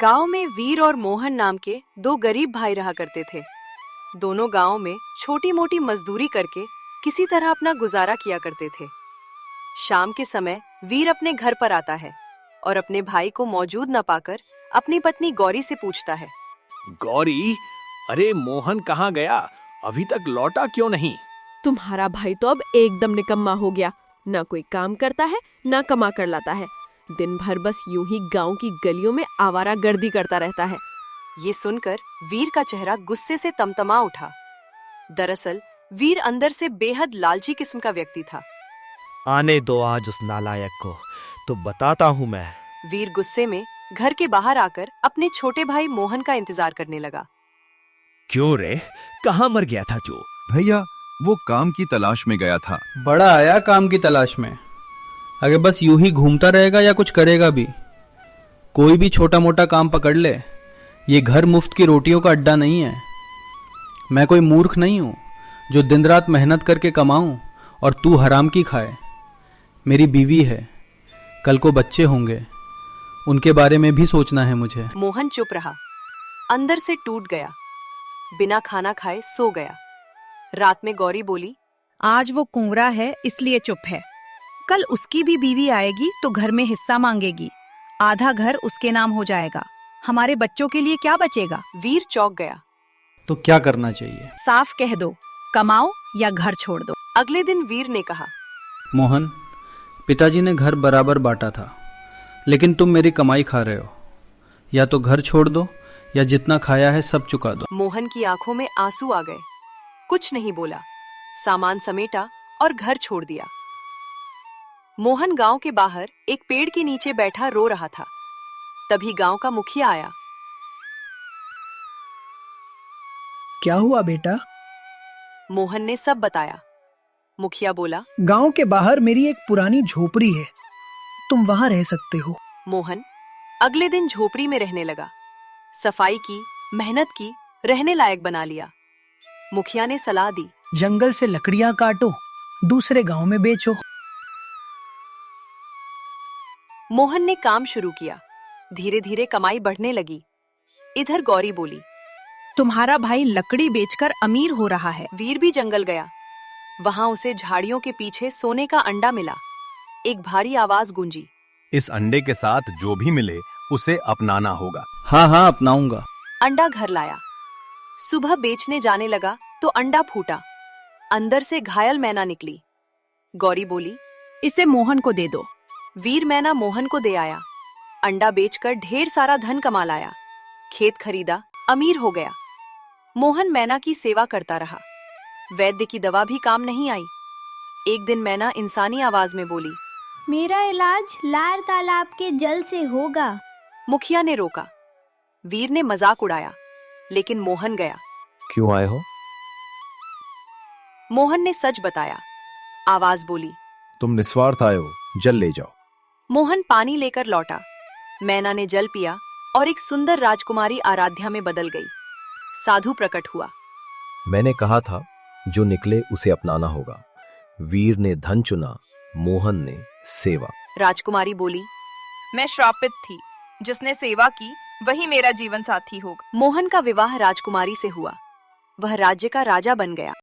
गांव में वीर और मोहन नाम के दो गरीब भाई रहा करते थे। दोनों गांव में छोटी मोटी मजदूरी करके किसी तरह अपना गुजारा किया करते थे। शाम के समय वीर अपने घर पर आता है और अपने भाई को मौजूद न पाकर अपनी पत्नी गौरी से पूछता है। गौरी, अरे मोहन कहाँ गया? अभी तक लौटा क्यों नहीं? तुम्हारा भाई तो अब एकदम निकम्मा हो गया, ना कोई काम करता है ना कमा कर लाता है। दिन भर बस यूं ही गांव की गलियों में आवारागर्दी करता रहता है। ये सुनकर वीर का चेहरा गुस्से से तमतमा उठा। दरअसल वीर अंदर से बेहद लालची किस्म का व्यक्ति था। आने दो आज उस नालायक को, तो बताता हूँ मैं। वीर गुस्से में घर के बाहर आकर अपने छोटे भाई मोहन का इंतजार करने लगा। क्यों रे, कहाँ मर गया था जो? भैया, वो काम की तलाश में गया था। बड़ा आया काम की तलाश में। अगर बस यूं ही घूमता रहेगा या कुछ करेगा भी? कोई भी छोटा मोटा काम पकड़ ले। ये घर मुफ्त की रोटियों का अड्डा नहीं है। मैं कोई मूर्ख नहीं हूं जो दिन रात मेहनत करके कमाऊं और तू हराम की खाए। मेरी बीवी है, कल को बच्चे होंगे, उनके बारे में भी सोचना है मुझे। मोहन चुप रहा, अंदर से टूट गया। बिना खाना खाए सो गया। रात में गौरी बोली, आज वो कुंवरा है इसलिए चुप है। कल उसकी भी बीवी आएगी तो घर में हिस्सा मांगेगी। आधा घर उसके नाम हो जाएगा। हमारे बच्चों के लिए क्या बचेगा? वीर चौंक गया। तो क्या करना चाहिए? साफ कह दो, कमाओ या घर छोड़ दो। अगले दिन वीर ने कहा, मोहन, पिताजी ने घर बराबर बांटा था, लेकिन तुम मेरी कमाई खा रहे हो। या तो घर छोड़ दो या जितना खाया है सब चुका दो। मोहन की आंखों में आंसू आ गए। कुछ नहीं बोला, सामान समेटा और घर छोड़ दिया। मोहन गांव के बाहर एक पेड़ के नीचे बैठा रो रहा था। तभी गांव का मुखिया आया। क्या हुआ बेटा? मोहन ने सब बताया। मुखिया बोला, गांव के बाहर मेरी एक पुरानी झोपड़ी है, तुम वहां रह सकते हो। मोहन अगले दिन झोपड़ी में रहने लगा। सफाई की, मेहनत की, रहने लायक बना लिया। मुखिया ने सलाह दी, जंगल से लकड़ियां काटो, दूसरे गांव में बेचो। मोहन ने काम शुरू किया। धीरे धीरे कमाई बढ़ने लगी। इधर गौरी बोली, तुम्हारा भाई लकड़ी बेचकर अमीर हो रहा है। वीर भी जंगल गया। वहां उसे झाड़ियों के पीछे सोने का अंडा मिला। एक भारी आवाज गूंजी, इस अंडे के साथ जो भी मिले उसे अपनाना होगा। हाँ हाँ, अपनाऊंगा। अंडा घर लाया। सुबह बेचने जाने लगा तो अंडा फूटा। अंदर से घायल मैना निकली। गौरी बोली, इसे मोहन को दे दो। वीर मैना मोहन को दे आया। अंडा बेचकर ढेर सारा धन कमा लाया। खेत खरीदा, अमीर हो गया। मोहन मैना की सेवा करता रहा। वैद्य की दवा भी काम नहीं आई। एक दिन मैना इंसानी आवाज में बोली, मेरा इलाज लार तालाब के जल से होगा। मुखिया ने रोका। वीर ने मजाक उड़ाया, लेकिन मोहन गया। क्यों आए हो? मोहन ने सच बताया। आवाज बोली, तुम निस्वार्थ आए हो, जल ले जाओ। मोहन पानी लेकर लौटा। मैना ने जल पिया और एक सुंदर राजकुमारी आराध्या में बदल गई। साधु प्रकट हुआ। मैंने कहा था जो निकले उसे अपनाना होगा। वीर ने धन चुना, मोहन ने सेवा। राजकुमारी बोली, मैं श्रापित थी, जिसने सेवा की वही मेरा जीवन साथी होगा। मोहन का विवाह राजकुमारी से हुआ। वह राज्य का राजा बन गया।